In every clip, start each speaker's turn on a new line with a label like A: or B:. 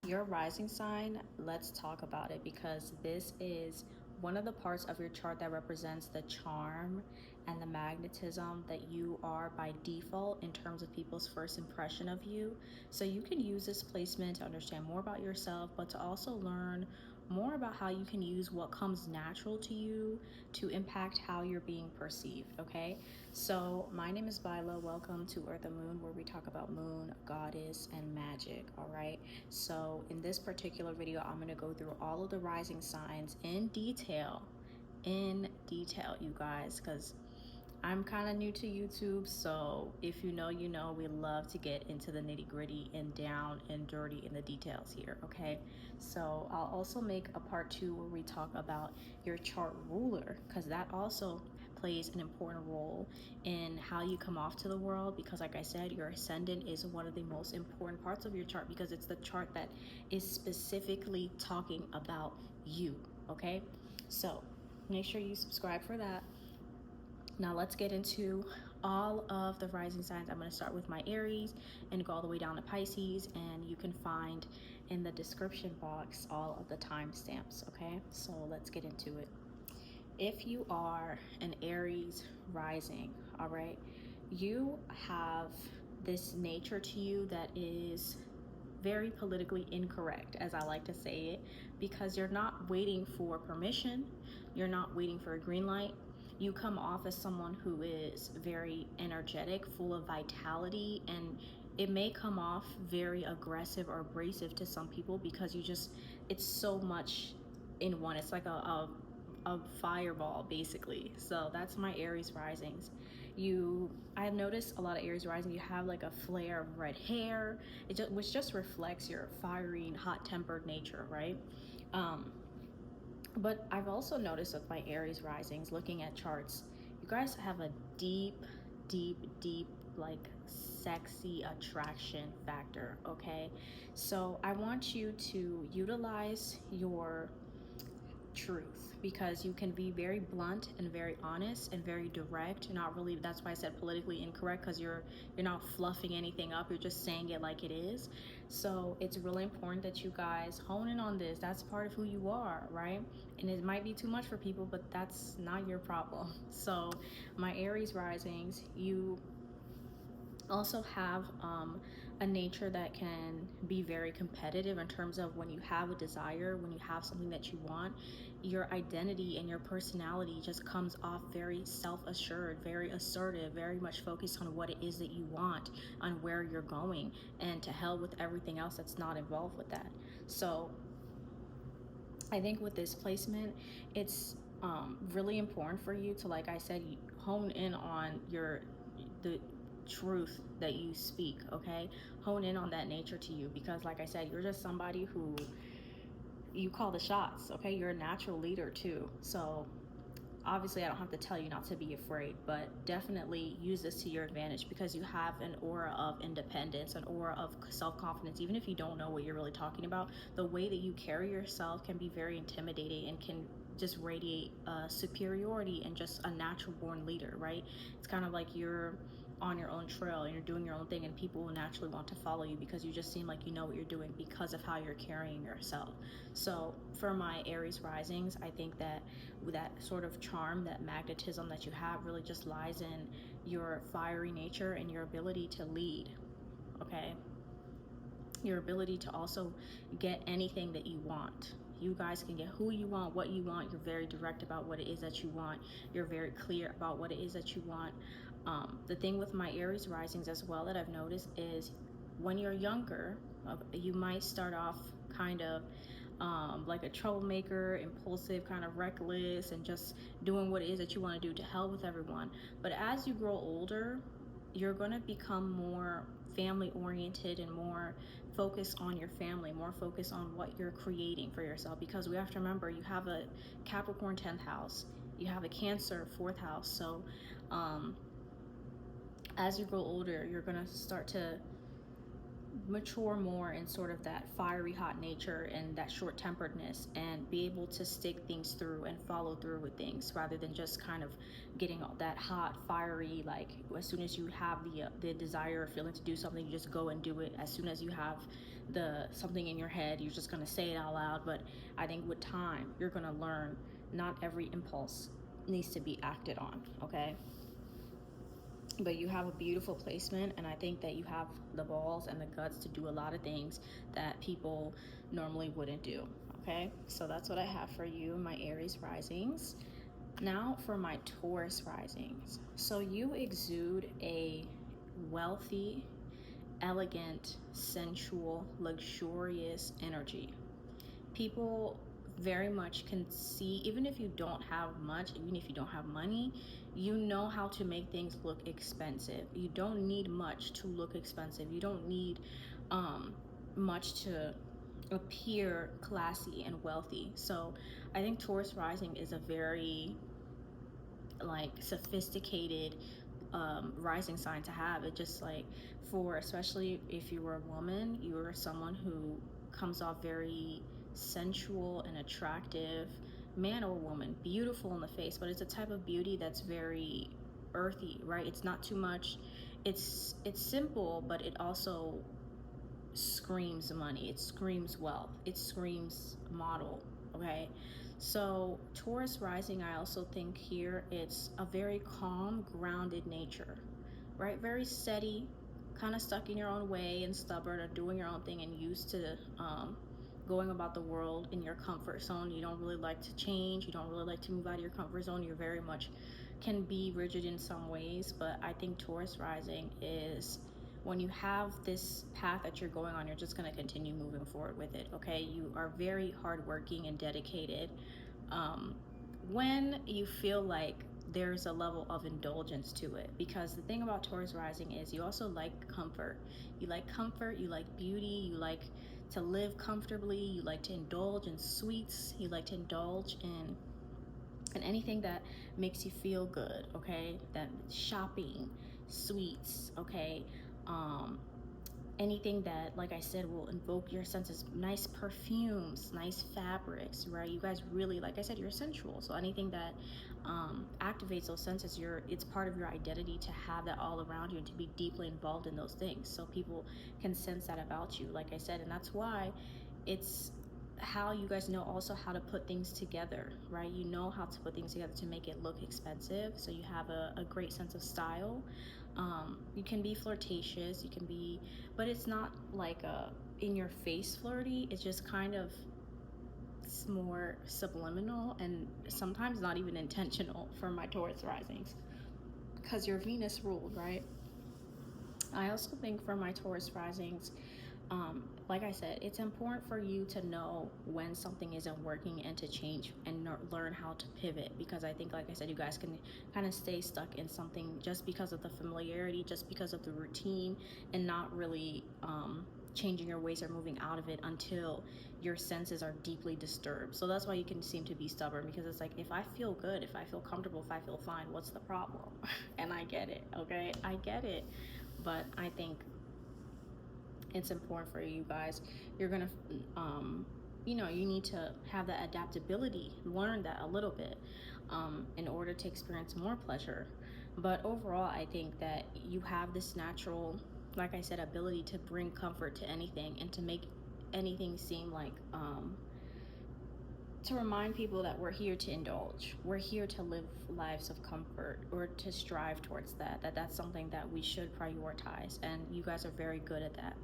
A: Your rising sign, let's talk about it, because this is one of the parts of your chart that represents the charm and the magnetism that you are by default in terms of people's first impression of you. So you can use this placement to understand more about yourself, but to also learn more about how you can use what comes natural to you to impact how you're being perceived. Okay, so my name is Byla. Welcome to Earth and Moon, where we talk about moon, goddess, and magic. All right, so in this particular video, I'm going to go through all of the rising signs in detail, you guys, because I'm kind of new to YouTube, so if you know, you know, we love to get into the nitty gritty and down and dirty in the details here, okay? So I'll also make a part 2 where we talk about your chart ruler, because that also plays an important role in how you come off to the world, because like I said, your ascendant is one of the most important parts of your chart, because it's the chart that is specifically talking about you, okay? So make sure you subscribe for that. Now let's get into all of the rising signs. I'm going to start with my Aries and go all the way down to Pisces, and you can find in the description box all of the timestamps, okay? So let's get into it. If you are an Aries rising, all right, you have this nature to you that is very politically incorrect, as I like to say it, because you're not waiting for permission, you're not waiting for a green light. You come off as someone who is very energetic, full of vitality, and it may come off very aggressive or abrasive to some people, because it's so much in one. It's like a fireball, basically. So that's my Aries risings. I've noticed a lot of Aries rising, you have like a flare of red hair, which just reflects your fiery and hot-tempered nature, right? But I've also noticed with my Aries risings, looking at charts, you guys have a deep, like sexy attraction factor, okay? So I want you to utilize your truth, because you can be very blunt and very honest and very direct. You're not really, that's why I said politically incorrect, because you're not fluffing anything up, you're just saying it like it is. So it's really important that you guys hone in on this. That's part of who you are, right? And it might be too much for people, but that's not your problem. So my Aries risings, you also have a nature that can be very competitive, in terms of when you have a desire, when you have something that you want, your identity and your personality just comes off very self-assured, very assertive, very much focused on what it is that you want, on where you're going, and to hell with everything else that's not involved with that. So I think with this placement, it's really important for you to, like I said, hone in on the truth that you speak, okay? Hone in on that nature to you, because like I said, you're just somebody who, you call the shots, okay? You're a natural leader too. So obviously I don't have to tell you not to be afraid, but definitely use this to your advantage, because you have an aura of independence, an aura of self-confidence. Even if you don't know what you're really talking about, the way that you carry yourself can be very intimidating and can just radiate superiority and just a natural born leader, right? It's kind of like you're on your own trail and you're doing your own thing, and people will naturally want to follow you, because you just seem like you know what you're doing because of how you're carrying yourself. So for my Aries risings, I think that that sort of charm, that magnetism that you have, really just lies in your fiery nature and your ability to lead, okay? Your ability to also get anything that you want. You guys can get who you want, what you want. You're very direct about what it is that you want. You're very clear about what it is that you want. The thing with my Aries risings as well that I've noticed is, when you're younger, you might start off kind of like a troublemaker, impulsive, kind of reckless, and just doing what it is that you want to do to hell with everyone. But as you grow older, you're going to become more family oriented and more focused on your family, more focused on what you're creating for yourself, because we have to remember, you have a Capricorn 10th house, you have a Cancer 4th house. So as you grow older, you're going to start to mature more in sort of that fiery hot nature and that short-temperedness, and be able to stick things through and follow through with things, rather than just kind of getting all that hot fiery, like as soon as you have the desire or feeling to do something, you just go and do it. As soon as you have the something in your head, you're just going to say it out loud. But I think with time, you're going to learn not every impulse needs to be acted on, okay? But you have a beautiful placement, and I think that you have the balls and the guts to do a lot of things that people normally wouldn't do, okay? So that's what I have for you, my Aries risings. Now for my Taurus risings. So you exude a wealthy, elegant, sensual, luxurious energy. People very much can see, even if you don't have much, even if you don't have money, you know how to make things look expensive. You don't need much to look expensive. You don't need much to appear classy and wealthy. So I think Taurus rising is a very like sophisticated rising sign to have. It just like, for especially if you were a woman, you are someone who comes off very sensual and attractive, man or woman, beautiful in the face, but it's a type of beauty that's very earthy, right? It's not too much. It's simple, but it also screams money. It screams wealth. It screams model, okay? So Taurus rising, I also think here it's a very calm, grounded nature, right? Very steady, kind of stuck in your own way and stubborn, or doing your own thing and used to going about the world in your comfort zone. You don't really like to change. You don't really like to move out of your comfort zone. You're very much can be rigid in some ways, but I think Taurus rising is, when you have this path that you're going on, you're just going to continue moving forward with it, okay? You are very hardworking and dedicated. When you feel like there's a level of indulgence to it, because the thing about Taurus rising is you also like comfort. You like comfort, you like beauty, you like to live comfortably, you like to indulge in sweets, you like to indulge in anything that makes you feel good, okay? That shopping, sweets, okay? Anything that, like I said, will invoke your senses, nice perfumes, nice fabrics, right? You guys really, like I said, you're sensual. So anything that activates those senses, it's part of your identity to have that all around you and to be deeply involved in those things. So people can sense that about you, like I said, and that's why it's how you guys know also how to put things together, right? You know how to put things together to make it look expensive. So you have a great sense of style. You can be flirtatious, you can be, but it's not like a in your face flirty. It's just kind of, it's more subliminal and sometimes not even intentional for my Taurus risings, because your Venus ruled, right? I also think for my Taurus risings, like I said, it's important for you to know when something isn't working and to change and learn how to pivot, because I think, like I said, you guys can kind of stay stuck in something just because of the familiarity, just because of the routine, and not really changing your ways or moving out of it until your senses are deeply disturbed. So that's why you can seem to be stubborn, because it's like, if I feel good, if I feel comfortable, if I feel fine, what's the problem? And I get it, okay? I get it. But I think it's important for you guys. You're gonna you know, you need to have that adaptability, learn that a little bit in order to experience more pleasure. But overall, I think that you have this natural, like I said, ability to bring comfort to anything and to make anything seem like to remind people that we're here to indulge, we're here to live lives of comfort, or to strive towards that's something that we should prioritize, and you guys are very good at that.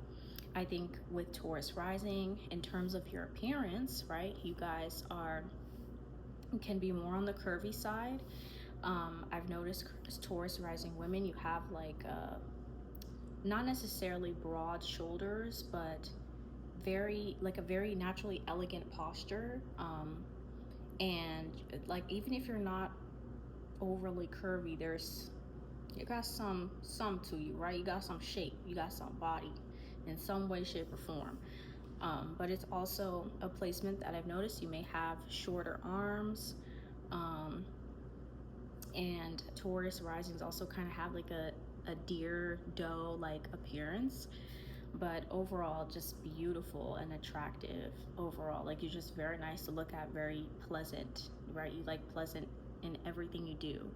A: I think with Taurus rising, in terms of your appearance, right, you guys can be more on the curvy side. I've noticed Taurus rising women, you have like not necessarily broad shoulders, but a very naturally elegant posture, and like, even if you're not overly curvy, you got some to you, right? You got some shape, you got some body in some way, shape, or form. But it's also a placement that I've noticed you may have shorter arms, and Taurus risings also kind of have like a deer doe like appearance. but overall just beautiful and attractive overall. Like, you're just very nice to look at, very pleasant, right? You like pleasant in everything you do.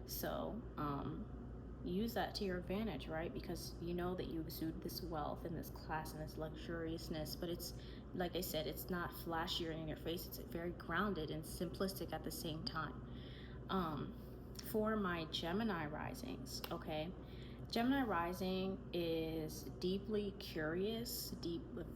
A: So use that to your advantage, right? Because you know that you exude this wealth and this class and this luxuriousness, but it's, like I said, it's not flashy or in your face. It's very grounded and simplistic at the same time. For my Gemini risings, okay, Gemini rising is deeply curious,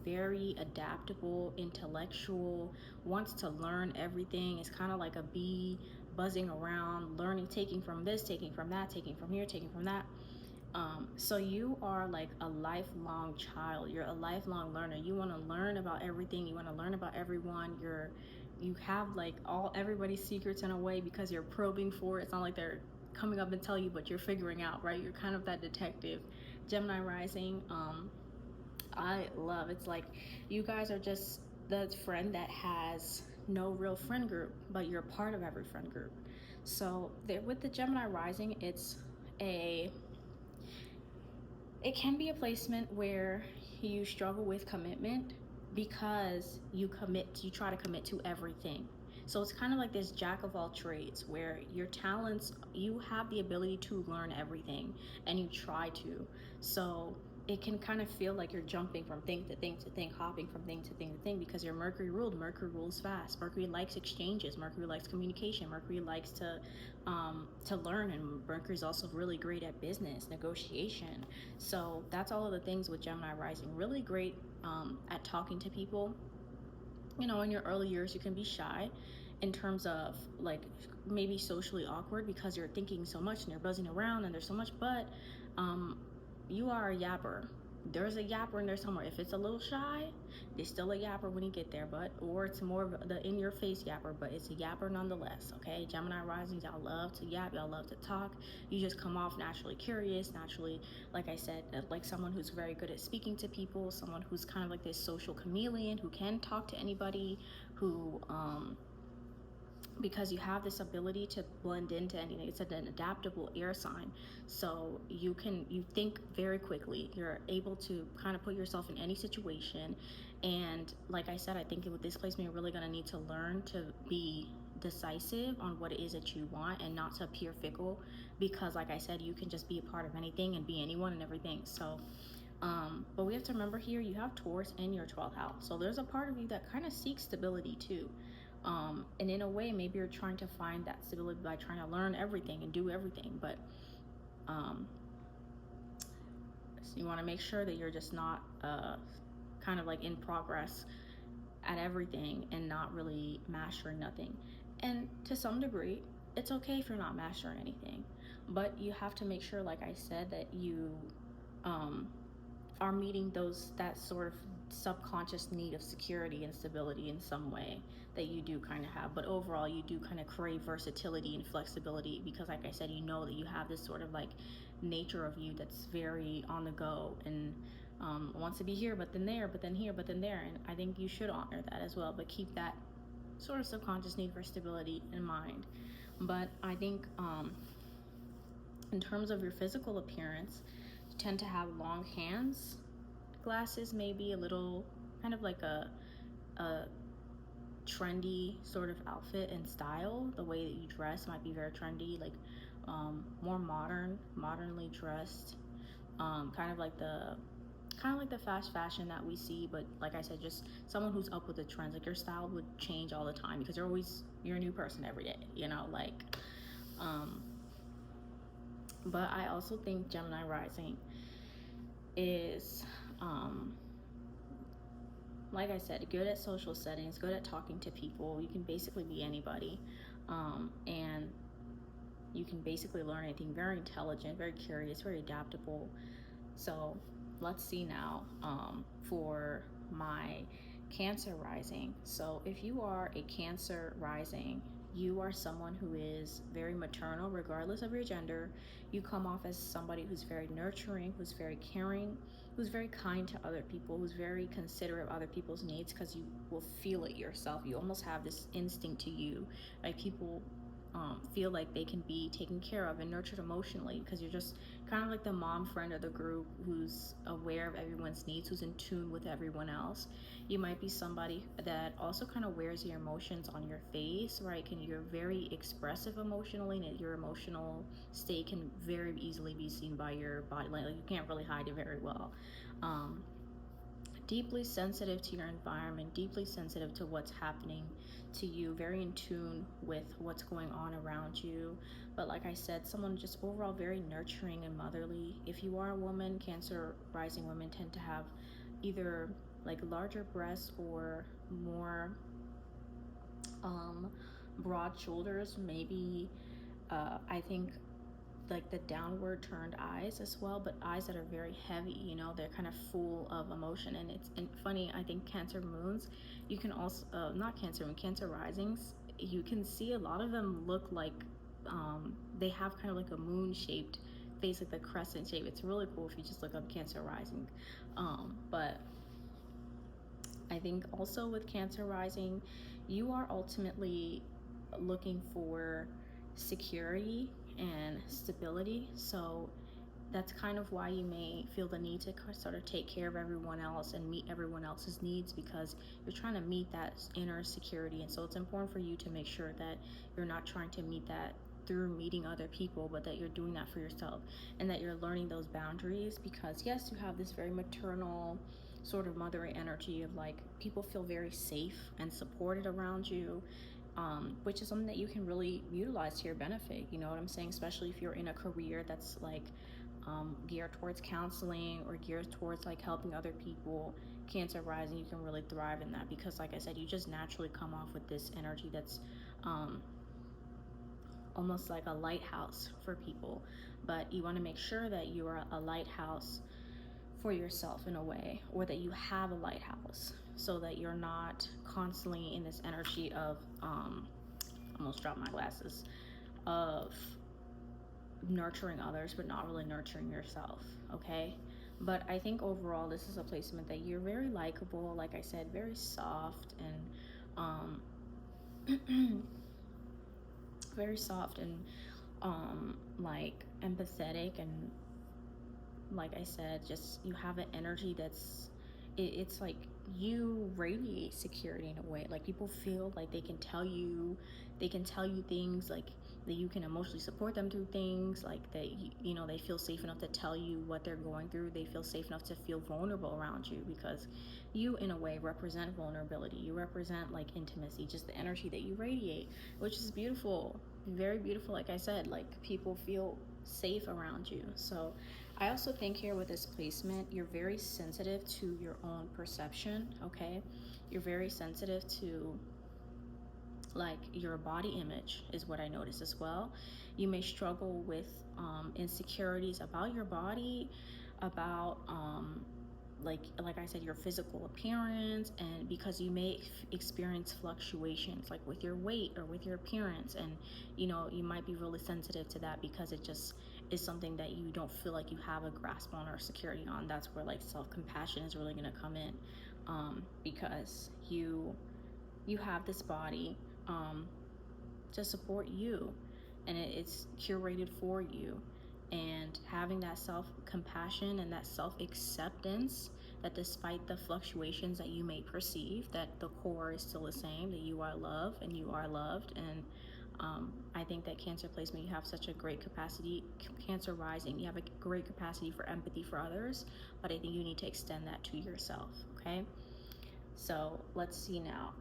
A: very adaptable, intellectual, wants to learn everything. It's kind of like a bee buzzing around, learning, taking from this, taking from that, taking from here, taking from that. So you are like a lifelong child. You're a lifelong learner. You want to learn about everything. You want to learn about everyone. You have like everybody's secrets in a way, because you're probing for it. It's not like they're coming up and tell you, but you're figuring out, right? You're kind of that detective. Gemini rising, I love, it's like you guys are just the friend that has no real friend group, but you're part of every friend group. So with the Gemini rising, it can be a placement where you struggle with commitment, because you try to commit to everything. So it's kind of like this jack of all trades, where your talents, you have the ability to learn everything and you try to. So it can kind of feel like you're jumping from thing to thing to thing, hopping from thing to thing to thing, because you're Mercury ruled. Mercury rules fast. Mercury likes exchanges. Mercury likes communication. Mercury likes to learn, and Mercury is also really great at business negotiation. So that's all of the things with Gemini rising. Really great at talking to people. You know, in your early years, you can be shy in terms of like maybe socially awkward, because you're thinking so much and you're buzzing around and there's so much, but you are a yapper. There's a yapper in there somewhere. If it's a little shy, there's still a yapper when you get there, or it's more of the in-your-face yapper, but it's a yapper nonetheless, okay? Gemini risings, y'all love to yap, y'all love to talk. You just come off naturally curious, naturally, like I said, like someone who's very good at speaking to people, someone who's kind of like this social chameleon, who can talk to anybody, who because you have this ability to blend into anything. It's an adaptable air sign, so you think very quickly. You're able to kind of put yourself in any situation, and like I said, I think with this placement, you're really going to need to learn to be decisive on what it is that you want, and not to appear fickle, because like I said, you can just be a part of anything and be anyone and everything. So but we have to remember here, you have Taurus in your 12th house, so there's a part of you that kind of seeks stability too. And in a way, maybe you're trying to find that stability by trying to learn everything and do everything, but so you want to make sure that you're just not kind of like in progress at everything and not really mastering nothing. And to some degree, it's okay if you're not mastering anything, but you have to make sure, like I said, that you are meeting that sort of subconscious need of security and stability in some way that you do kind of have. But overall, you do kind of crave versatility and flexibility, because like I said, you know that you have this sort of like nature of you that's very on the go, and wants to be here, but then there, but then here, but then there. And I think you should honor that as well, but keep that sort of subconscious need for stability in mind. But I think in terms of your physical appearance, you tend to have long hands, glasses, maybe a little kind of like a trendy sort of outfit and style. The way that you dress might be very trendy, like more modernly dressed, kind of like the fast fashion that we see. But like I said, just someone who's up with the trends. Like, your style would change all the time, because you're a new person every day, you know, like but I also think Gemini rising is like I said, good at social settings, good at talking to people. You can basically be anybody, and you can basically learn anything. Very intelligent, very curious, very adaptable. So let's see now for my Cancer rising. So if you are a Cancer rising, you are someone who is very maternal regardless of your gender. You come off as somebody who's very nurturing, who's very caring, who's very kind to other people, who's very considerate of other people's needs, because you will feel it yourself. You almost have this instinct to you, like people feel like they can be taken care of and nurtured emotionally, because you're just kind of like the mom friend of the group who's aware of everyone's needs, who's in tune with everyone else. You might be somebody that also kind of wears your emotions on your face, right? You're very expressive emotionally, and your emotional state can very easily be seen by your body. Like you can't really hide it very well. Deeply sensitive to your environment, deeply sensitive to what's happening to you, very in tune with what's going on around you. But like I said, someone just overall very nurturing and motherly. If you are a woman, Cancer rising women tend to have either like larger breasts or more broad shoulders, maybe I think like the downward turned eyes as well, but eyes that are very heavy, you know, they're kind of full of emotion. And it's funny, I think Cancer moons, you can also not Cancer moon, Cancer risings, you can see a lot of them look like they have kind of like a moon shaped face, like the crescent shape. It's really cool if you just look up Cancer rising. But I think also with Cancer rising, you are ultimately looking for security and stability. So that's kind of why you may feel the need to sort of take care of everyone else and meet everyone else's needs, because you're trying to meet that inner security. And so it's important for you to make sure that you're not trying to meet that through meeting other people, but that you're doing that for yourself, and that you're learning those boundaries. Because yes, you have this very maternal sort of mothering energy of like people feel very safe and supported around you, which is something that you can really utilize to your benefit. You know what I'm saying? Especially if you're in a career that's like geared towards counseling or geared towards like helping other people. Cancer rising, you can really thrive in that, because like I said, you just naturally come off with this energy that's almost like a lighthouse for people. But you want to make sure that you are a lighthouse for yourself in a way, or that you have a lighthouse, so that you're not constantly in this energy of almost dropped my glasses, of nurturing others but not really nurturing yourself. Okay, but I think overall this is a placement that you're very likable, like I said, very soft and very soft and like empathetic, and like I said, just you have an energy that's it's like you radiate security in a way. Like people feel like they can tell you things, like that you can emotionally support them through things, like that you know, they feel safe enough to tell you what they're going through. They feel safe enough to feel vulnerable around you, because you in a way represent vulnerability. You represent like intimacy, just the energy that you radiate, which is beautiful, very beautiful. Like I said, like people feel safe around you. So I also think here with this placement, you're very sensitive to your own perception, okay? You're very sensitive to like your body image is what I noticed as well. You may struggle with insecurities about your body, about like I said, your physical appearance, and because you may experience fluctuations like with your weight or with your appearance, and you know, you might be really sensitive to that because it just is something that you don't feel like you have a grasp on or security on. That's where like self-compassion is really going to come in, because you have this body to support you, and it's curated for you. And having that self-compassion and that self-acceptance, that despite the fluctuations that you may perceive, that the core is still the same, that you are loved and you are loved. And I think that Cancer placement, you have such a great capacity. Cancer rising, you have a great capacity for empathy for others, but I think you need to extend that to yourself. Okay, so let's see now.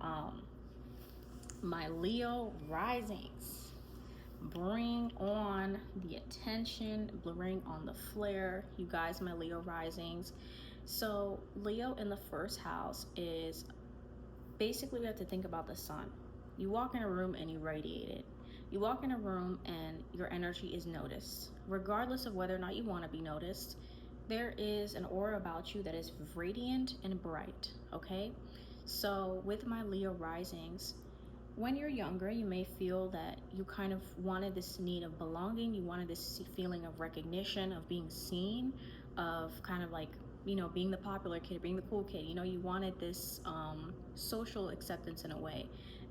A: My Leo risings, bring on the attention, bring on the flair, you guys. My Leo risings, so Leo in the first house is basically, we have to think about the sun. You walk in a room and you radiate it. You walk in a room and your energy is noticed, regardless of whether or not you want to be noticed. There is an aura about you that is radiant and bright. Okay, so with my Leo risings, when you're younger, you may feel that you kind of wanted this need of belonging. You wanted this feeling of recognition, of being seen, of kind of like, you know, being the popular kid, being the cool kid. You know, you wanted this social acceptance in a way.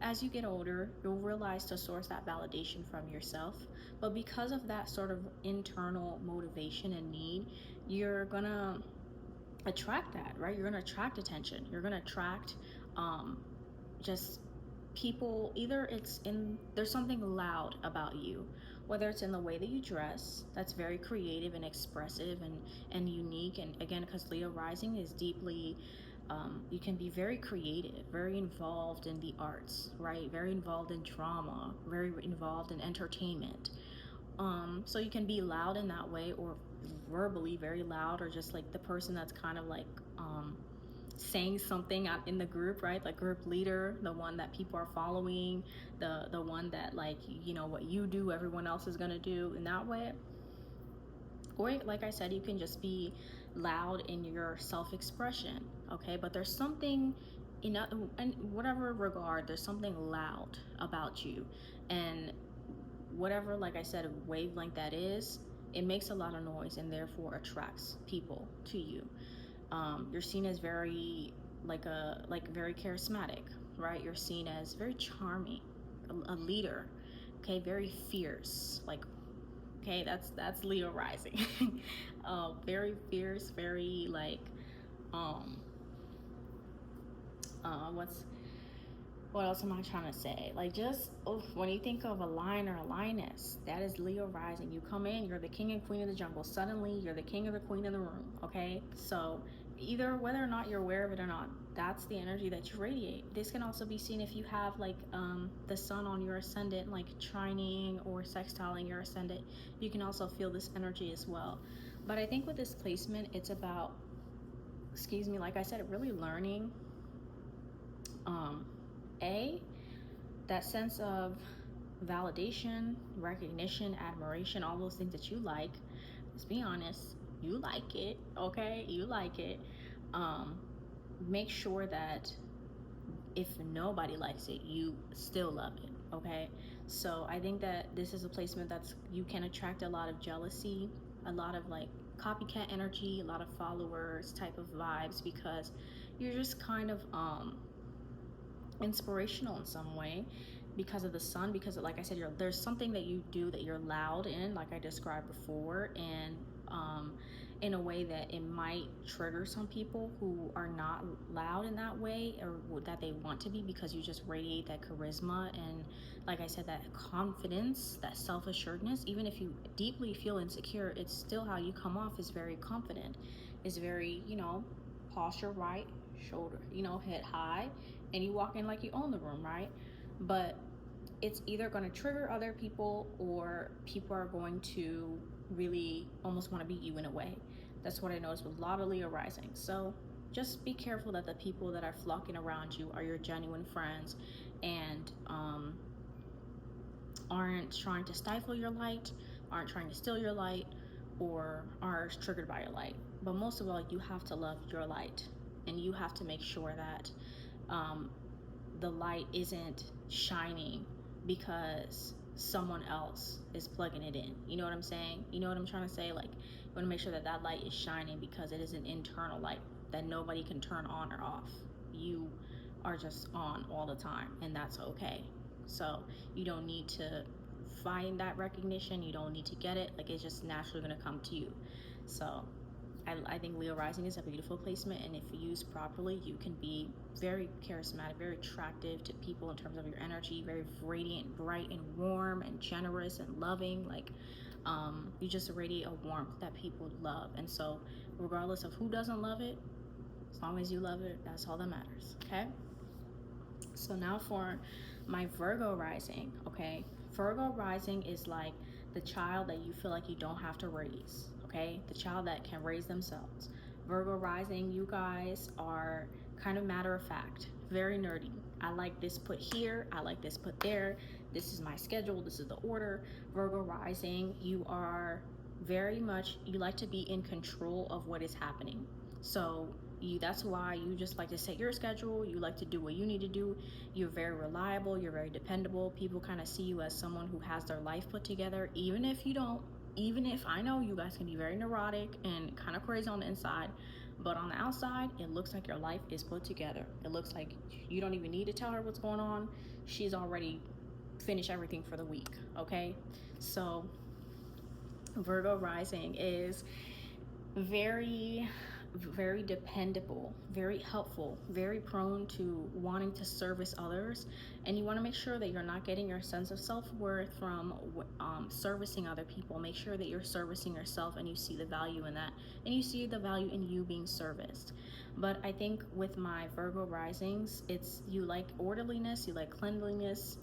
A: as you get older, you'll realize to source that validation from yourself. But because of that sort of internal motivation and need, you're gonna attract that, right? You're gonna attract attention. You're gonna attract just people. Either there's something loud about you, whether it's in the way that you dress, that's very creative and expressive and unique. And again, because Leo rising is deeply you can be very creative, very involved in the arts, right? Very involved in drama, very involved in entertainment. So you can be loud in that way, or verbally very loud, or just like the person that's kind of like saying something out in the group, right? Like group leader, the one that people are following, the one that, like, you know, what you do, everyone else is gonna do in that way. Or like I said, you can just be loud in your self-expression, okay? But there's something in whatever regard, there's something loud about you, and whatever, like I said, wavelength that is, it makes a lot of noise and therefore attracts people to you. You're seen as very very charismatic, right? You're seen as very charming, a leader, okay? Very fierce, like, okay, that's Leo rising. Very fierce, very like what else am I trying to say? Like, just when you think of a lion or a lioness, that is Leo rising. You come in, you're the king and queen of the jungle. Suddenly, you're the king or the queen in the room, okay? So either whether or not you're aware of it or not, that's the energy that you radiate. This can also be seen if you have like the sun on your ascendant, like trining or sextiling your ascendant. You can also feel this energy as well. But I think with this placement, it's about, like I said, really learning that sense of validation, recognition, admiration, all those things that you like. Let's be honest, you like it, okay? You like it. Make sure that if nobody likes it, you still love it, okay? So I think that this is a placement you can attract a lot of jealousy, a lot of like copycat energy, a lot of followers type of vibes, because you're just kind of inspirational in some way because of the sun, because like I said, there's something that you do that you're loud in, like I described before, and in a way that it might trigger some people who are not loud in that way, or that they want to be, because you just radiate that charisma and, like I said, that confidence, that self-assuredness. Even if you deeply feel insecure, it's still how you come off is very confident, is very, you know, posture right, shoulder, you know, head high, and you walk in like you own the room, right? But it's either going to trigger other people, or people are going to really almost want to be you in a way. That's what I noticed with a lot of Leo rising. So just be careful that the people that are flocking around you are your genuine friends, and aren't trying to stifle your light, aren't trying to steal your light, or are triggered by your light. But most of all, you have to love your light, and you have to make sure that the light isn't shining because someone else is plugging it in. You know what I'm saying? You know what I'm trying to say? Like, you want to make sure that that light is shining because it is an internal light that nobody can turn on or off. You are just on all the time, and that's okay. So you don't need to find that recognition. You don't need to get it. Like, it's just naturally going to come to you. So I think Leo rising is a beautiful placement, and if used properly, you can be very charismatic, very attractive to people in terms of your energy, very radiant, bright, and warm, and generous, and loving. Like, you just radiate a warmth that people love. And so regardless of who doesn't love it, as long as you love it, that's all that matters, okay? So now for my Virgo rising, okay? Virgo rising is like the child that you feel like you don't have to raise, okay? The child that can raise themselves. Virgo rising, you guys are kind of matter of fact, very nerdy. I like this put here, I like this put there. This is my schedule, this is the order. Virgo rising, you are very much, you like to be in control of what is happening. So that's why you just like to set your schedule. You like to do what you need to do. You're very reliable, you're very dependable. People kind of see you as someone who has their life put together, even if you don't. Even if I know you guys can be very neurotic and kind of crazy on the inside, But on the outside, it looks like your life is put together. It looks like you don't even need to tell her what's going on. She's already finished everything for the week, okay? So Virgo rising is very dependable, very helpful, very prone to wanting to service others, and you want to make sure that you're not getting your sense of self-worth from servicing other people. Make sure that you're servicing yourself and you see the value in that, and you see the value in you being serviced. But I think with my Virgo risings, it's you like orderliness, you like cleanliness.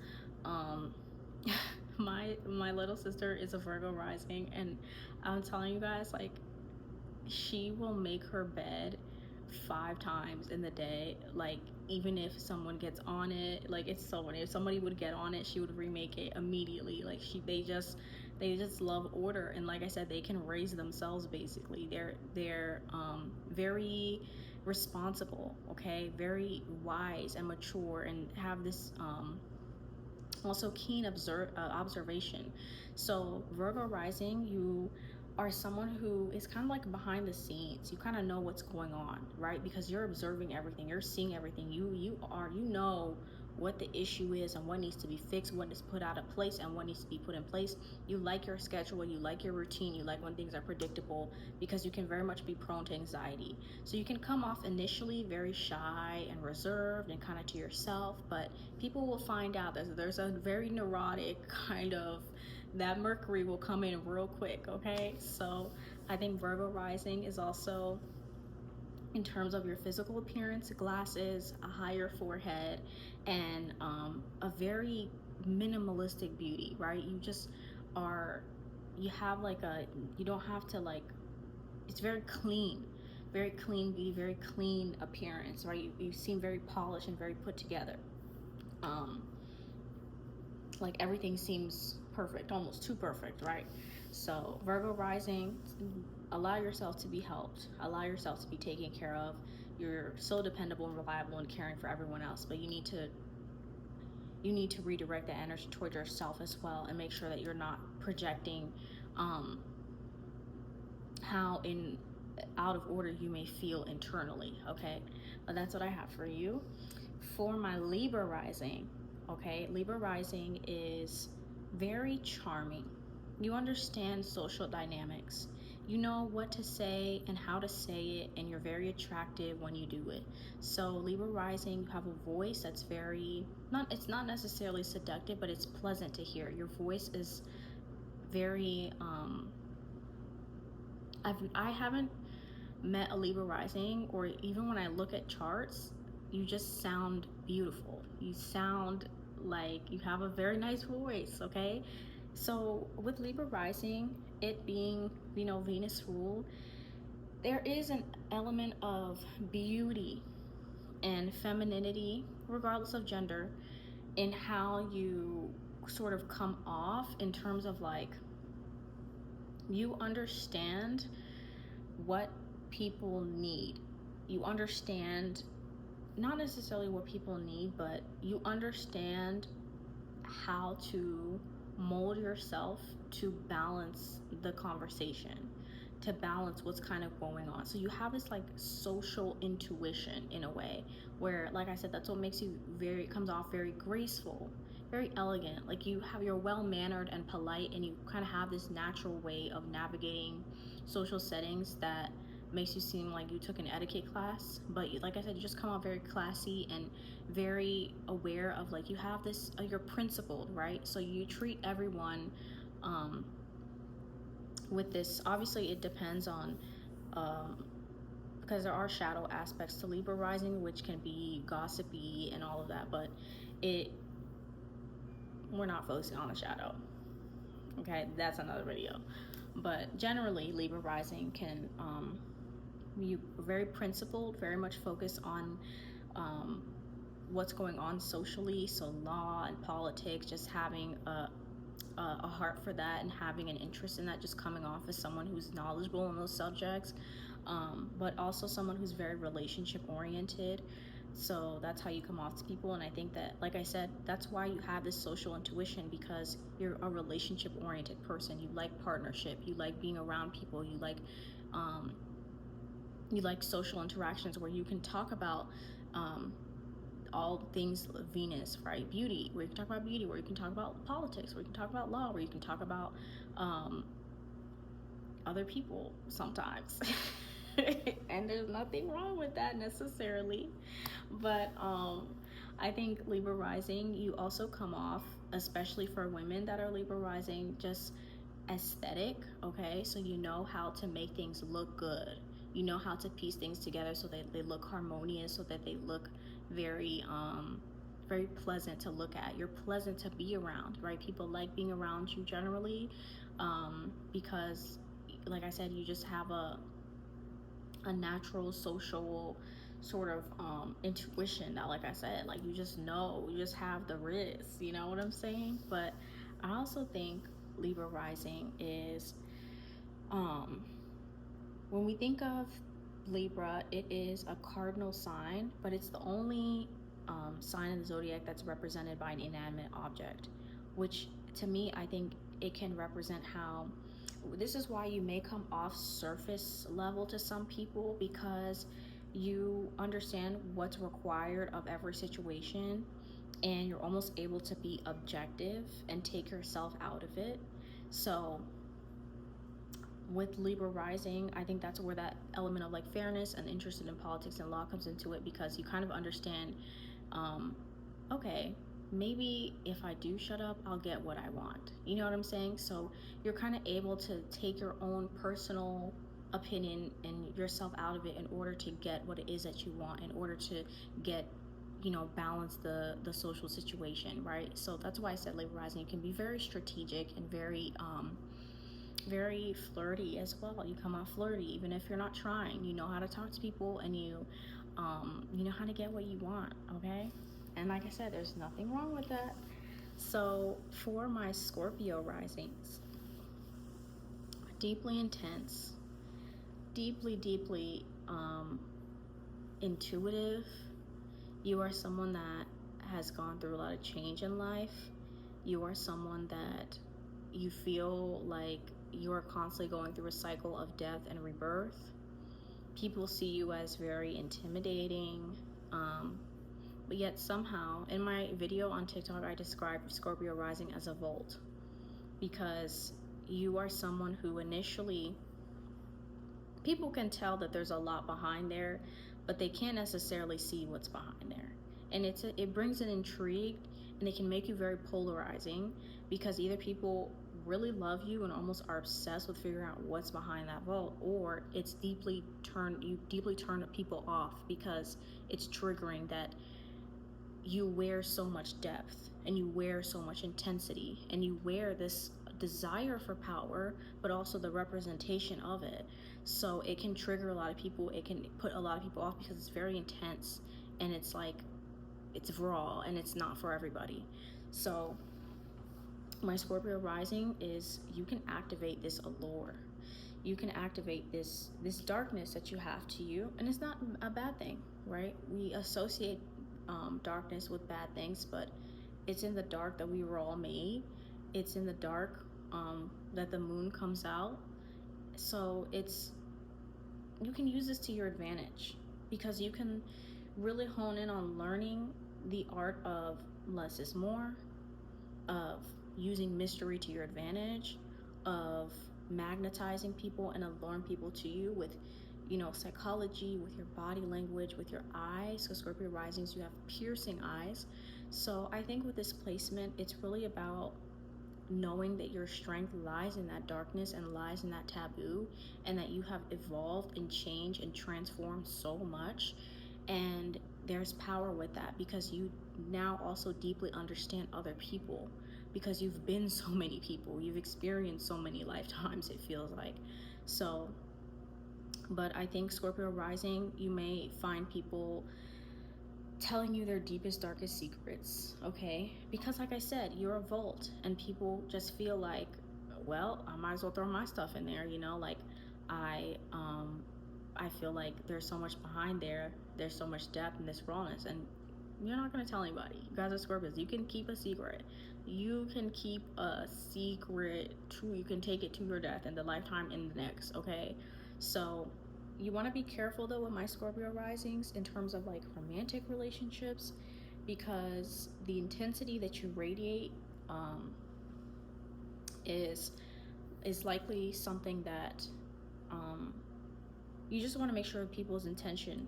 A: My little sister is a Virgo rising, and I'm telling you guys, like, she will make her bed 5 times in the day. Like, even if someone gets on it, like, it's so funny. If somebody would get on it, she would remake it immediately. Like, they just love order, and like I said, they can raise themselves. Basically, they're very responsible, okay, very wise and mature, and have this also keen observation. So Virgo rising, you are someone who is kind of like behind the scenes. You kind of know what's going on, right? Because you're observing everything, you're seeing everything. You know what the issue is and what needs to be fixed, what is put out of place and what needs to be put in place. You like your schedule, you like your routine, you like when things are predictable, because you can very much be prone to anxiety. So you can come off initially very shy and reserved and kind of to yourself, but people will find out that there's a very neurotic kind of, that Mercury will come in real quick, okay? So I think Virgo rising is also, in terms of your physical appearance, glasses, a higher forehead, and a very minimalistic beauty, right? You just are, you have like a, you don't have to like, it's very clean beauty, very clean appearance, right? You seem very polished and very put together. Like everything seems perfect, almost too perfect, right? So Virgo rising, allow yourself to be helped, allow yourself to be taken care of. You're so dependable and reliable and caring for everyone else, but you need to redirect that energy toward yourself as well, and make sure that you're not projecting how out of order you may feel internally, okay? But that's what I have for you. For my Libra rising, okay, Libra rising is very charming. You understand social dynamics. You know what to say and how to say it, and you're very attractive when you do it. So Libra rising, you have a voice that's very, it's not necessarily seductive, but it's pleasant to hear. Your voice is very, I haven't met a Libra rising, or even when I look at charts, you just sound beautiful. You sound like you have a very nice voice, okay? So with Libra rising, it being, Venus rule, there is an element of beauty and femininity, regardless of gender, in how you sort of come off, in terms of like, you understand what people need. You understand not necessarily what people need, but you understand how to mold yourself to balance the conversation, to balance what's kind of going on. So you have this like social intuition in a way, where, like I said, that's what makes you comes off very graceful, very elegant. Like you're well-mannered and polite, and you kind of have this natural way of navigating social settings that makes you seem like you took an etiquette class. But like I said, you just come out very classy and very aware of, like, you have this, you're principled, right? So you treat everyone with this. Obviously it depends on because there are shadow aspects to Libra rising, which can be gossipy and all of that, but we're not focusing on the shadow, okay? That's another video. But generally, Libra rising can be very principled, very much focused on what's going on socially, so law and politics, just having a heart for that and having an interest in that, just coming off as someone who's knowledgeable in those subjects, but also someone who's very relationship oriented. So that's how you come off to people. And I think that, like I said, that's why you have this social intuition, because you're a relationship oriented person. You like partnership, you like being around people, you like You like social interactions where you can talk about all things Venus, right? Beauty, where you can talk about beauty, where you can talk about politics, where you can talk about law, where you can talk about other people sometimes. And there's nothing wrong with that necessarily. But I think Libra rising, you also come off, especially for women that are Libra rising, just aesthetic, okay? So you know how to make things look good. You know how to piece things together so that they look harmonious, so that they look very very pleasant to look at. You're pleasant to be around, right? People like being around you generally, because like I said, you just have a natural social sort of intuition that, like I said, like you just know, you just have the riz, you know what I'm saying? But I also think Libra rising is when we think of Libra, it is a cardinal sign, but it's the only sign in the zodiac that's represented by an inanimate object, which to me, I think it can represent how, this is why you may come off surface level to some people, because you understand what's required of every situation, and you're almost able to be objective and take yourself out of it. So with Libra rising, I think that's where that element of like fairness and interested in politics and law comes into it, because you kind of understand, okay, maybe if I do shut up, I'll get what I want. You know what I'm saying? So you're kind of able to take your own personal opinion and yourself out of it in order to get what it is that you want, in order to get, you know, balance the social situation, right? So that's why I said Libra rising, you can be very strategic and very very flirty as well. You come off flirty even if you're not trying. You know how to talk to people, and you know how to get what you want, okay? And like I said, there's nothing wrong with that. So for my Scorpio risings, deeply intense, deeply intuitive. You are someone that has gone through a lot of change in life. You are someone that you feel like you are constantly going through a cycle of death and rebirth. People see you as very intimidating, but yet somehow, in my video on TikTok, I described Scorpio rising as a volt, because you are someone who initially, people can tell that there's a lot behind there, but they can't necessarily see what's behind there. And it brings an intrigue, and it can make you very polarizing, because either people really love you and almost are obsessed with figuring out what's behind that vault, or you deeply turn people off because it's triggering that you wear so much depth and you wear so much intensity and you wear this desire for power, but also the representation of it. So it can trigger a lot of people. It can put a lot of people off because it's very intense, and it's like, it's raw, and it's not for everybody. So my Scorpio rising is, you can activate this allure. You can activate this darkness that you have to you, and it's not a bad thing, right? We associate darkness with bad things, but it's in the dark that we were all made. It's in the dark that the moon comes out. So you can use this to your advantage, because you can really hone in on learning the art of less is more, of using mystery to your advantage, of magnetizing people and alluring people to you with, you know, psychology, with your body language, with your eyes. So Scorpio risings, you have piercing eyes. So I think with this placement, it's really about knowing that your strength lies in that darkness and lies in that taboo, and that you have evolved and changed and transformed so much. And there's power with that, because you now also deeply understand other people, because you've been so many people, you've experienced so many lifetimes, it feels like. So, but I think Scorpio rising, you may find people telling you their deepest, darkest secrets, okay? Because like I said, you're a volt, and people just feel like, well, I might as well throw my stuff in there, you know? Like, I feel like there's so much behind there, there's so much depth in this rawness, and you're not going to tell anybody. You guys are Scorpios. You can keep a secret. You can keep a secret you can take it to your death, and the lifetime in the next, okay? So You want to be careful though with my Scorpio risings in terms of like romantic relationships, because the intensity that you radiate is likely something that you just want to make sure people's intention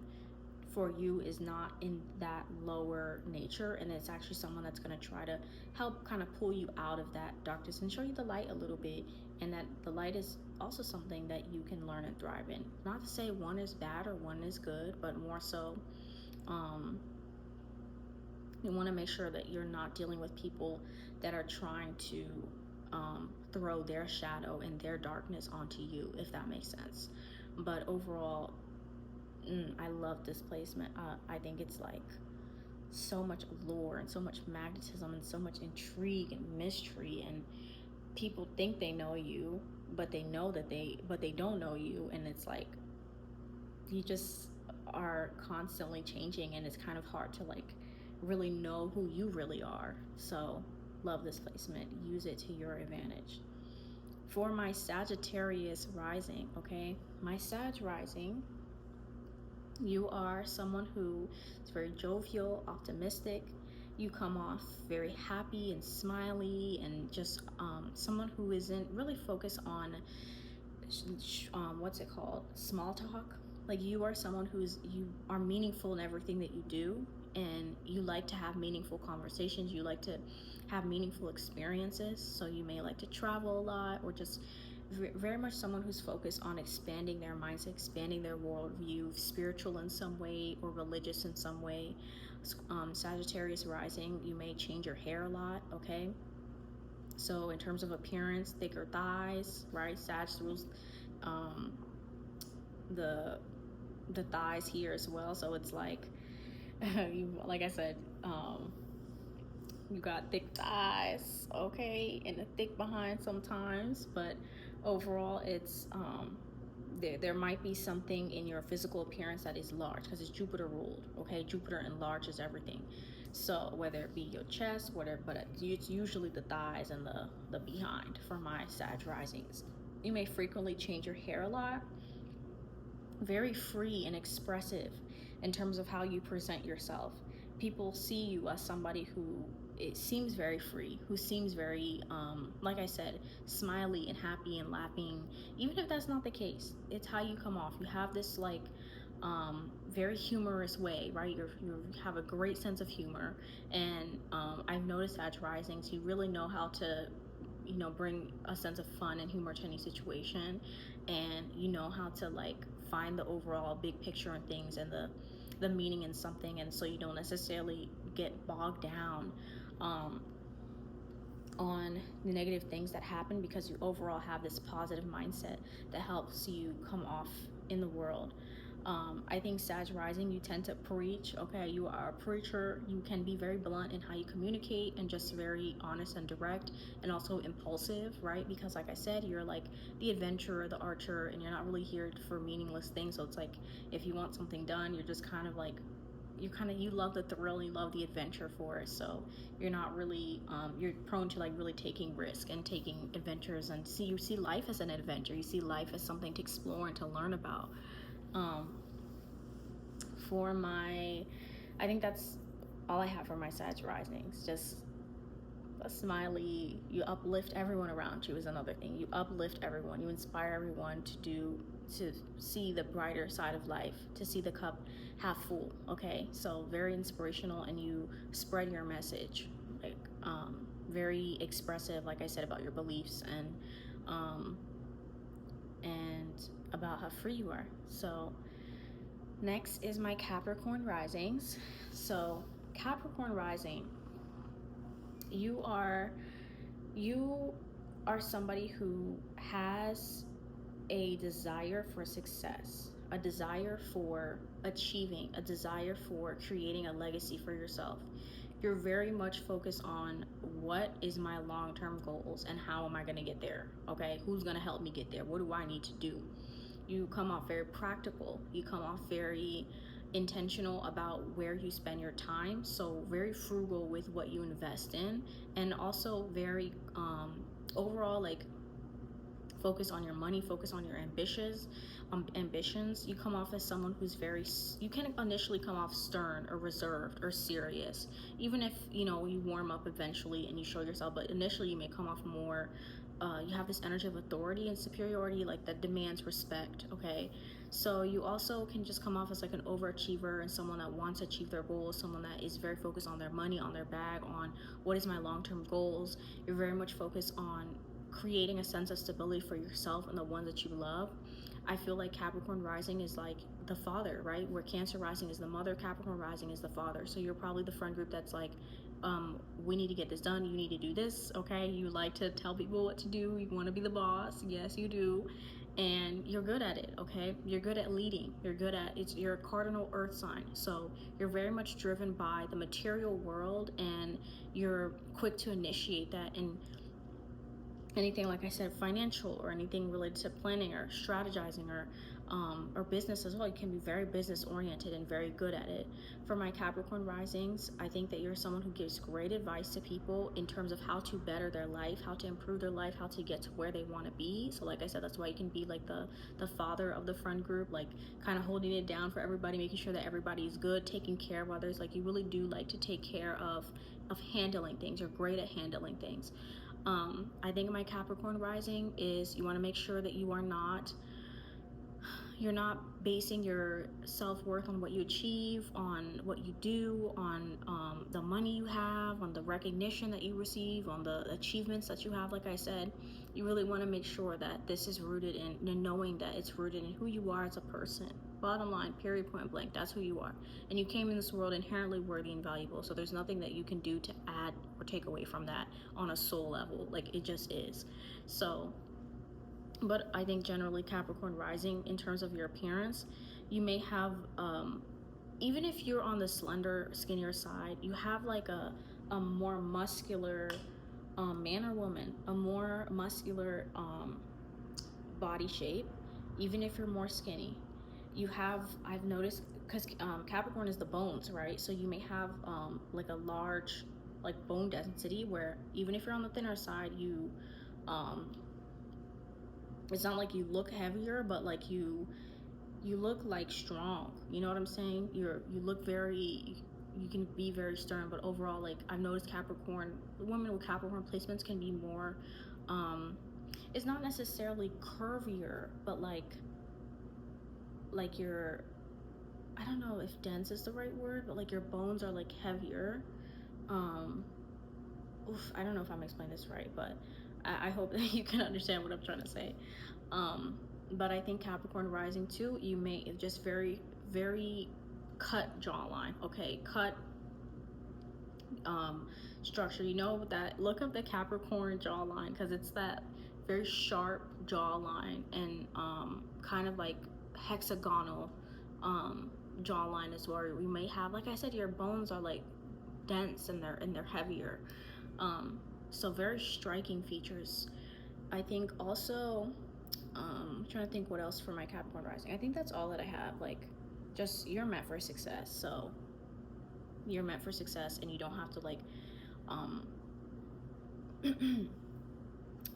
A: for you is not in that lower nature, and it's actually someone that's going to try to help kind of pull you out of that darkness and show you the light a little bit, and that the light is also something that you can learn and thrive in. Not to say one is bad or one is good, but more so you want to make sure that you're not dealing with people that are trying to throw their shadow and their darkness onto you, if that makes sense. But overall, I love this placement. I think it's like so much allure and so much magnetism and so much intrigue and mystery, and people think they know you, but they don't know you, and it's like you just are constantly changing, and it's kind of hard to like really know who you really are. So love this placement. Use it to your advantage. For my Sagittarius rising, okay, my Sag rising, you are someone who is very jovial, optimistic. You come off very happy and smiley, and just someone who isn't really focused on what's it called, small talk. Like, you are someone you are meaningful in everything that you do, and you like to have meaningful conversations. You like to have meaningful experiences, so you may like to travel a lot, or just very much someone who's focused on expanding their mindset, expanding their worldview, spiritual in some way or religious in some way. Sagittarius rising, you may change your hair a lot, okay? So in terms of appearance, thicker thighs, right? Sag rules the thighs here as well. So it's like, like I said, you got thick thighs, okay, and a thick behind sometimes, but overall it's there might be something in your physical appearance that is large, because it's Jupiter ruled, okay? Jupiter enlarges everything. So whether it be your chest, whatever, but it's usually the thighs and the behind for my Sag risings. You may frequently change your hair a lot. Very free and expressive in terms of how you present yourself. People see you as somebody who it seems very free, who seems very, like I said, smiley and happy and laughing, even if that's not the case. It's how you come off. You have this like very humorous way, right? You have a great sense of humor, and I've noticed Sag risings, you really know how to, bring a sense of fun and humor to any situation, and you know how to like find the overall big picture in things and the meaning in something, and so you don't necessarily get bogged down on the negative things that happen, because you overall have this positive mindset that helps you come off in the world. I think Sag rising, you tend to preach, okay? You are a preacher. You can be very blunt in how you communicate, and just very honest and direct, and also impulsive, right? Because like I said, you're like the adventurer, the archer, and you're not really here for meaningless things. So it's like, if you want something done, you're just kind of like, you love the thrill, and you love the adventure for it. So you're not really you're prone to like really taking risk and taking adventures, and you see life as an adventure. You see life as something to explore and to learn about. I think that's all I have for my Sag risings. Just a smiley, you uplift everyone around you is another thing. You uplift everyone, you inspire everyone to see the brighter side of life, to see the cup half full, okay? So very inspirational, and you spread your message, like very expressive, like I said, about your beliefs, and about how free you are. So next is my Capricorn risings. So Capricorn rising, you are somebody who has a desire for success, a desire for achieving, a desire for creating a legacy for yourself. You're very much focused on what is my long-term goals and how am I going to get there, okay? Who's going to help me get there? What do I need to do? You come off very practical. You come off very intentional about where you spend your time. So very frugal with what you invest in, and also very overall like focus on your money, focus on your ambitions. You come off as someone who's you can initially come off stern or reserved or serious, even if you warm up eventually and you show yourself, but initially you may come off more you have this energy of authority and superiority, like that demands respect. Okay, so you also can just come off as like an overachiever and someone that wants to achieve their goals, someone that is very focused on their money, on their bag, on what is my long-term goals. You're very much focused on creating a sense of stability for yourself and the ones that you love. I feel like Capricorn rising is like the father, right? Where Cancer rising is the mother, Capricorn rising is the father. So you're probably the friend group that's like, we need to get this done, you need to do this. Okay, you like to tell people what to do, you want to be the boss. Yes, you do. And you're good at it. Okay, you're good at leading, you're a cardinal earth sign, so you're very much driven by the material world, and you're quick to initiate that. And anything, like I said, financial or anything related to planning or strategizing or business as well. You can be very business oriented and very good at it. For my Capricorn risings, I think that you're someone who gives great advice to people in terms of how to better their life, how to improve their life, how to get to where they want to be. So like I said, that's why you can be like the father of the friend group, like kind of holding it down for everybody, making sure that everybody's good, taking care of others. Like you really do like to take care of handling things. You're great at handling things. I think my Capricorn rising is, you want to make sure that you're not basing your self-worth on what you achieve, on what you do, on the money you have, on the recognition that you receive, on the achievements that you have. Like I said, you really want to make sure that this is rooted in knowing that it's rooted in who you are as a person. Bottom line, period, point blank, that's who you are. And you came in this world inherently worthy and valuable, so there's nothing that you can do to add or take away from that on a soul level. Like, it just is. So, but I think generally Capricorn rising, in terms of your appearance, you may have, even if you're on the slender, skinnier side, you have like a more muscular man or woman, a more muscular body shape, even if you're more skinny. You have, I've noticed, because Capricorn is the bones, right? So you may have like a large like bone density, where even if you're on the thinner side, you it's not like you look heavier, but like you look like strong. You know what I'm saying? You look very, you can be very stern, but overall, like I've noticed Capricorn women with Capricorn placements can be more it's not necessarily curvier, but like you're, I don't know if dense is the right word, but like your bones are like heavier. I don't know if I'm explaining this right, but I hope that you can understand what I'm trying to say. But I think Capricorn rising too, you may just very, very cut jawline. Okay, cut structure. You know that, look up the Capricorn jawline, because it's that very sharp jawline and kind of like hexagonal jawline as well. We may have, like I said, your bones are like dense and they're heavier. So very striking features. I think also I'm trying to think what else for my Capricorn rising. I think that's all that I have. Like, just, you're meant for success. So you're meant for success, and you don't have to like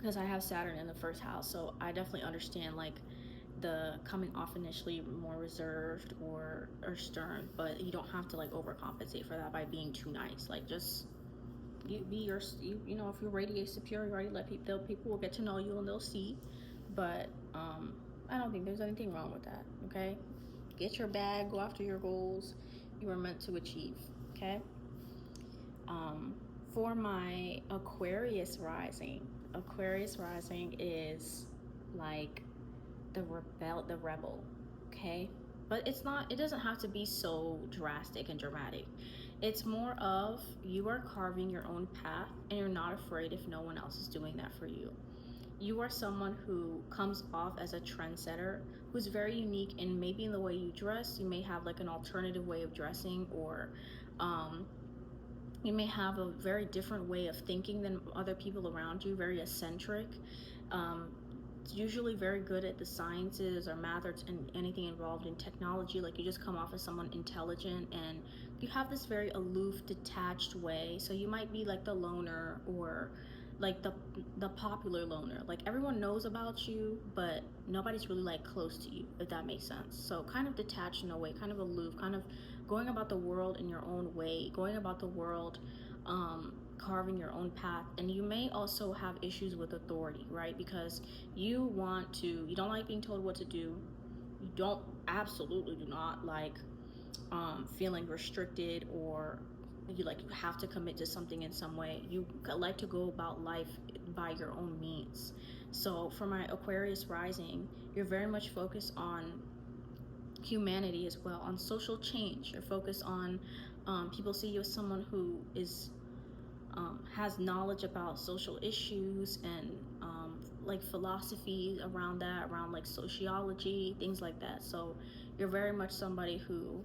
A: because I have Saturn in the first house, so I definitely understand like the coming off initially more reserved or stern, but you don't have to like overcompensate for that by being too nice. Like, just you be you know, if you radiate superiority, let people will get to know you and they'll see. But I don't think there's anything wrong with that. Okay, get your bag, go after your goals. You are meant to achieve. Okay. For my Aquarius rising is like the rebel. Okay, but it doesn't have to be so drastic and dramatic. It's more of, you are carving your own path, and you're not afraid if no one else is doing that for you. You are someone who comes off as a trendsetter, who's very unique, and maybe in the way you dress, you may have like an alternative way of dressing, or you may have a very different way of thinking than other people around you, very eccentric. Usually very good at the sciences or math or anything involved in technology. Like, you just come off as someone intelligent, and you have this very aloof, detached way. So you might be like the loner, or like the popular loner. Like everyone knows about you, but nobody's really like close to you, if that makes sense. So kind of detached in a way, kind of aloof, kind of going about the world in your own way, going about the world, carving your own path. And you may also have issues with authority, right? Because you don't like being told what to do. You don't absolutely do not like feeling restricted, or you have to commit to something in some way. You like to go about life by your own means. So for my Aquarius rising, you're very much focused on humanity as well, on social change. You're focused on people see you as someone who is has knowledge about social issues and like philosophy around that, around like sociology, things like that. So you're very much somebody who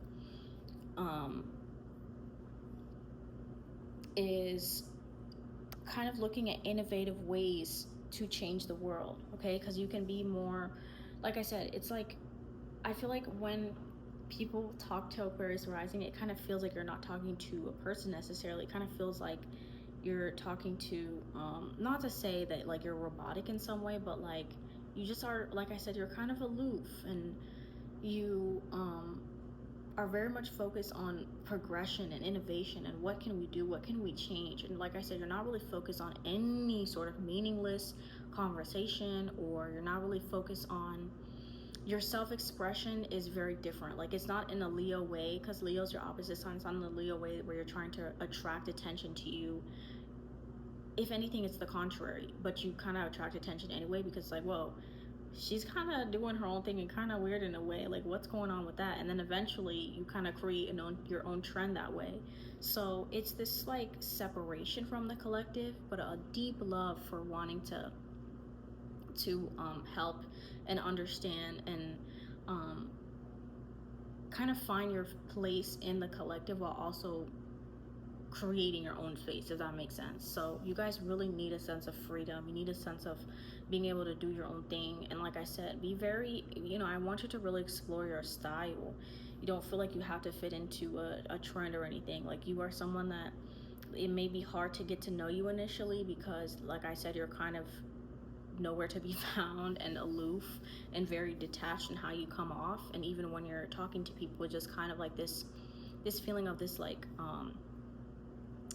A: um, is kind of looking at innovative ways to change the world, okay? Because you can be more, like I said, it's like, I feel like when people talk to Aquarius rising, it kind of feels like you're not talking to a person necessarily. It kind of feels like you're talking to, not to say that like you're robotic in some way, but like you just are, like I said, you're kind of aloof, and you are very much focused on progression and innovation and what can we do, what can we change. And like I said, you're not really focused on any sort of meaningless conversation, or you're not really focused on your self-expression is very different. Like it's not in a Leo way, because Leo's your opposite sign. It's not in a Leo way where you're trying to attract attention to you. If anything, it's the contrary, but you kind of attract attention anyway, because like, whoa, she's kind of doing her own thing and kind of weird in a way, like what's going on with that. And then eventually you kind of create your own trend that way. So it's this like separation from the collective, but a deep love for wanting to help and understand and kind of find your place in the collective while also creating your own space, if that makes sense. So you guys really need a sense of freedom. You need a sense of being able to do your own thing. And like I said, be very, I want you to really explore your style. You don't feel like you have to fit into a trend or anything. Like you are someone that it may be hard to get to know you initially, because like I said, you're kind of nowhere to be found and aloof and very detached in how you come off. And even when you're talking to people, it's just kind of like this feeling of this like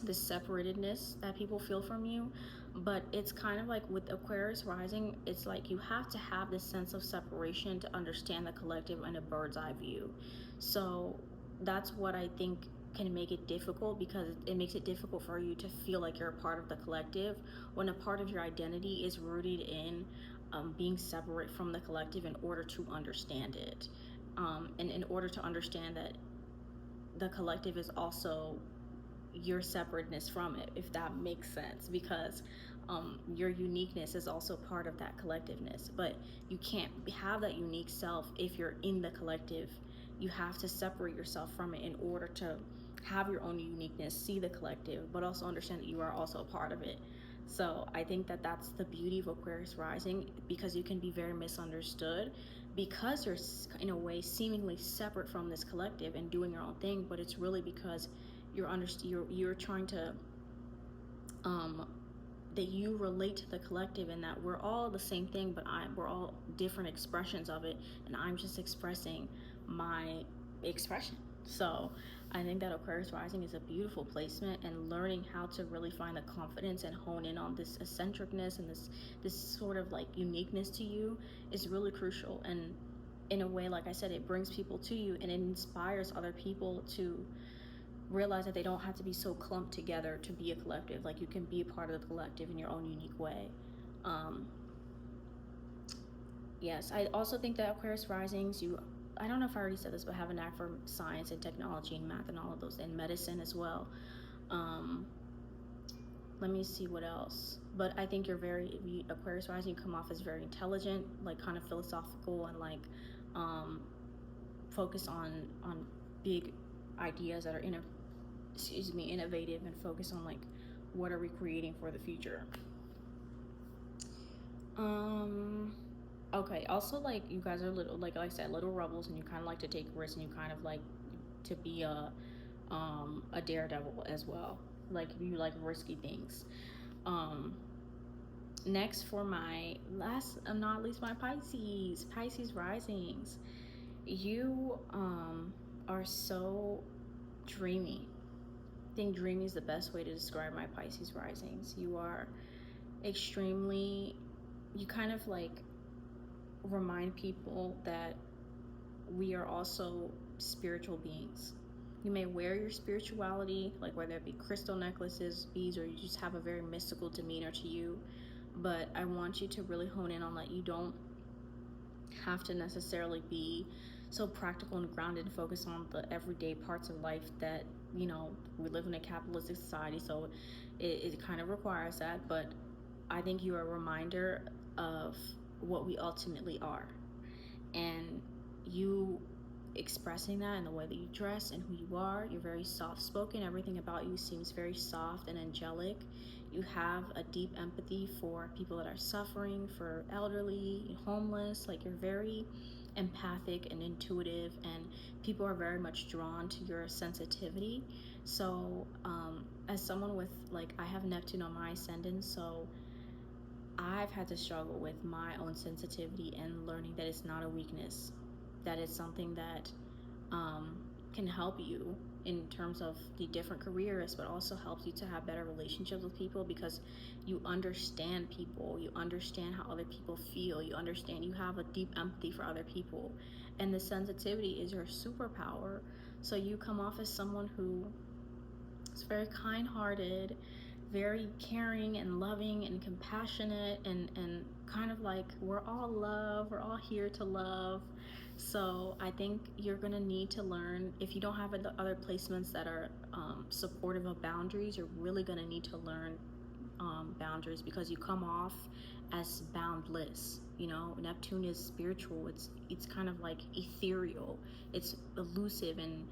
A: this separatedness that people feel from you. But it's kind of like with Aquarius rising, it's like you have to have this sense of separation to understand the collective in a bird's eye view. So that's what I think can make it difficult, because it makes it difficult for you to feel like you're a part of the collective, when a part of your identity is rooted in being separate from the collective in order to understand it, and in order to understand that the collective is also your separateness from it, if that makes sense, because your uniqueness is also part of that collectiveness. But you can't have that unique self if you're in the collective. You have to separate yourself from it in order to have your own uniqueness, see the collective, but also understand that you are also a part of it. So I think that that's the beauty of Aquarius rising, because you can be very misunderstood because you're in a way seemingly separate from this collective and doing your own thing, but it's really because you're trying to that you relate to the collective, and that we're all the same thing, but we're all different expressions of it, and I'm just expressing my expression. So I think that Aquarius rising is a beautiful placement, and learning how to really find the confidence and hone in on this eccentricness and this sort of like uniqueness to you is really crucial. And in a way, like I said, it brings people to you, and it inspires other people to realize that they don't have to be so clumped together to be a collective. Like you can be a part of the collective in your own unique way. Yes, I also think that Aquarius risings, I don't know if I already said this, but have a knack for science and technology and math and all of those, and medicine as well. Let me see what else. But I think Aquarius rising, you come off as very intelligent, like kind of philosophical, and like focus on big ideas that are innovative, and focus on like what are we creating for the future. Okay, also like you guys are little, like I said, little rebels, and you kind of like to take risks, and you kind of like to be a daredevil as well. Like you like risky things. Next, for my last and not least, my Pisces risings. You are so dreamy. I think dreamy is the best way to describe my Pisces risings. You are extremely, you kind of like remind people that we are also spiritual beings. You may wear your spirituality, like whether it be crystal necklaces, beads, or you just have a very mystical demeanor to you. But I want you to really hone in on that you don't have to necessarily be so practical and grounded and focus on the everyday parts of life that, you know, we live in a capitalistic society, so it kind of requires that. But I think you're a reminder of what we ultimately are. And you expressing that in the way that you dress and who you are, you're very soft spoken. Everything about you seems very soft and angelic. You have a deep empathy for people that are suffering, for elderly, homeless. Like, you're very empathic and intuitive, and people are very much drawn to your sensitivity. So as someone with, like, I have Neptune on my ascendant, so I've had to struggle with my own sensitivity and learning that it's not a weakness, that it's something that can help you in terms of the different careers, but also helps you to have better relationships with people, because you understand people, you understand how other people feel, you understand, you have a deep empathy for other people, and the sensitivity is your superpower. So you come off as someone who is very kind-hearted, very caring and loving and compassionate, and kind of like, we're all love, we're all here to love. So I think you're gonna need to learn, if you don't have other placements that are supportive of boundaries, you're really gonna need to learn boundaries, because you come off as boundless. You know, Neptune is spiritual, it's kind of like ethereal, it's elusive, and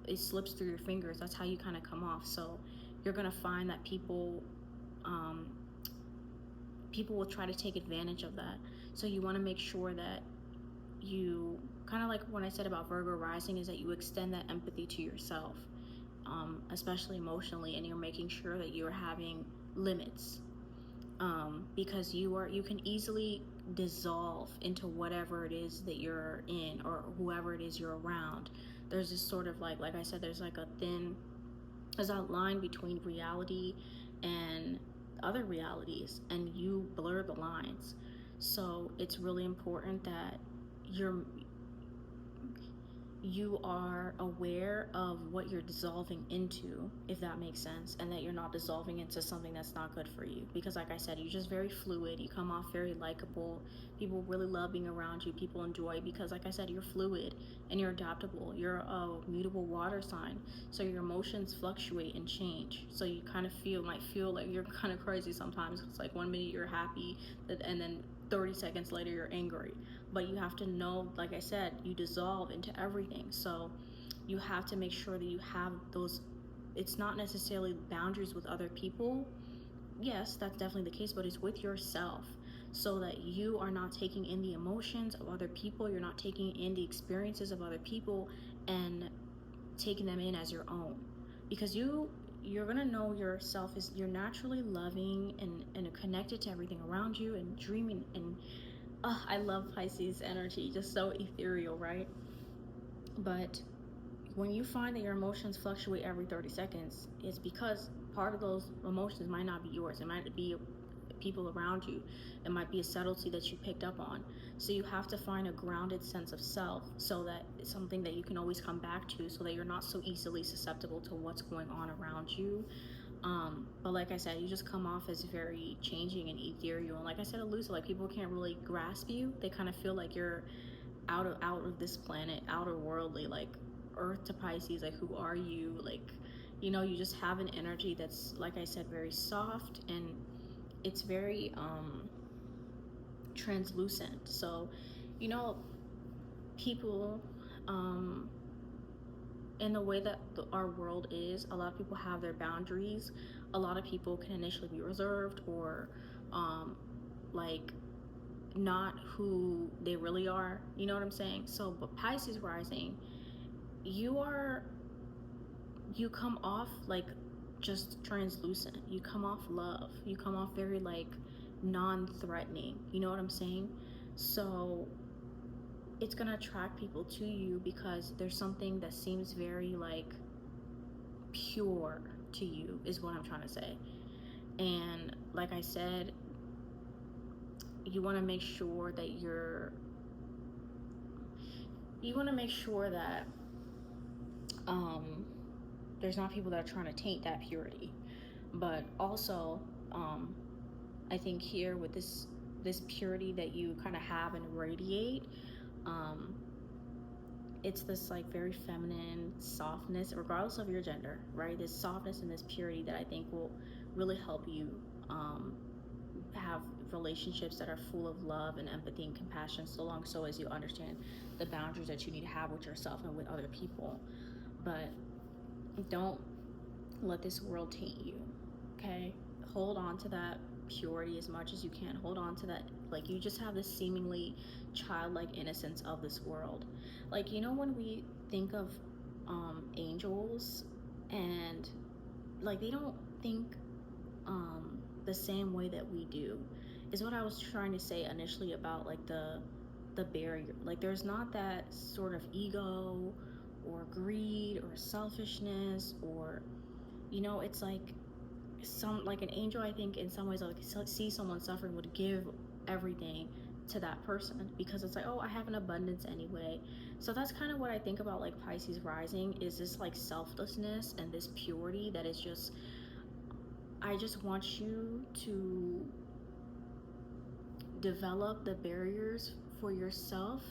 A: it slips through your fingers. That's how you kind of come off. So you're gonna find that people will try to take advantage of that. So you want to make sure that you, kind of like when I said about Virgo rising, is that you extend that empathy to yourself, especially emotionally, and you're making sure that you're having limits, because you can easily dissolve into whatever it is that you're in, or whoever it is you're around. There's this sort of like I said, there's a line between reality and other realities, and you blur the lines. So it's really important that you are aware of what you're dissolving into, if that makes sense, and that you're not dissolving into something that's not good for you. Because like I said, you're just very fluid, you come off very likable, people really love being around you, people enjoy, because like I said, you're fluid and you're adaptable, you're a mutable water sign, so your emotions fluctuate and change. So you kind of might feel like you're kind of crazy sometimes. It's like 1 minute you're happy, and then 30 seconds later you're angry. But you have to know, like I said, you dissolve into everything. So you have to make sure that you have those, it's not necessarily boundaries with other people. Yes, that's definitely the case, but it's with yourself, so that you are not taking in the emotions of other people, you're not taking in the experiences of other people and taking them in as your own. Because you're gonna know yourself is, you're naturally loving and connected to everything around you, and dreaming, and I love Pisces energy, just so ethereal, right? But when you find that your emotions fluctuate every 30 seconds, it's because part of those emotions might not be yours. It might be people around you. It might be a subtlety that you picked up on. So you have to find a grounded sense of self, so that it's something that you can always come back to, so that you're not so easily susceptible to what's going on around you. But like I said, you just come off as very changing and ethereal, and like I said, elusive. Like, people can't really grasp you. They kind of feel like you're out of this planet, outer worldly, like Earth to Pisces. Like, who are you? Like, you know, you just have an energy that's, like I said, very soft, and it's very translucent. So, you know, people, in the way that our world is, a lot of people have their boundaries. A lot of people can initially be reserved, or like not who they really are, you know what I'm saying? So, but Pisces rising, you come off like just translucent, you come off love, you come off very like non-threatening. You know what I'm saying? So it's gonna attract people to you because there's something that seems very like pure to you, is what I'm trying to say. And like I said, you want to make sure that there's not people that are trying to taint that purity. But also, I think here with this purity that you kind of have and radiate, it's this like very feminine softness, regardless of your gender, right? This softness and this purity that I think will really help you have relationships that are full of love and empathy and compassion, so long so as you understand the boundaries that you need to have with yourself and with other people. But don't let this world taint you, okay? Hold on to that purity as much as you can. Hold on to that, like, you just have this seemingly childlike innocence of this world. Like, you know, when we think of angels, and like they don't think the same way that we do, is what I was trying to say initially about like the barrier. Like, there's not that sort of ego or greed or selfishness, or, you know, it's like like an angel, I think in some ways, like, see someone suffering, would give everything to that person, because it's like, oh, I have an abundance anyway. So that's kind of what I think about like Pisces rising, is this like selflessness and this purity that is just, I just want you to develop the barriers for yourself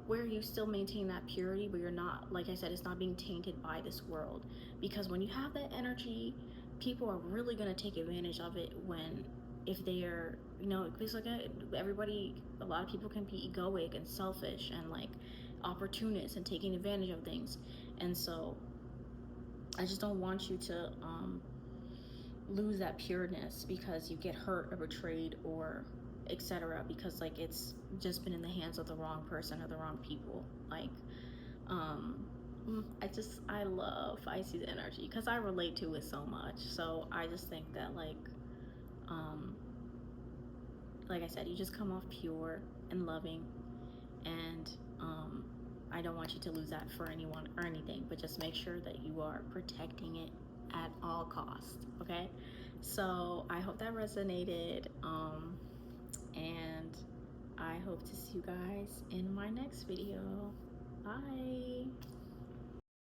A: where you still maintain that purity, but you're not, like I said, it's not being tainted by this world. Because when you have that energy, people are really going to take advantage of it. When, if they're, you know, because like everybody, a lot of people can be egoic and selfish and like opportunists and taking advantage of things. And so I just don't want you to lose that pureness because you get hurt or betrayed or etc., because like it's just been in the hands of the wrong person or the wrong people. Like I love Pisces energy because I relate to it so much. So I just think that like I said, you just come off pure and loving, and I don't want you to lose that for anyone or anything, but just make sure that you are protecting it at all costs. Okay, so I hope that resonated, and I hope to see you guys in my next video. Bye.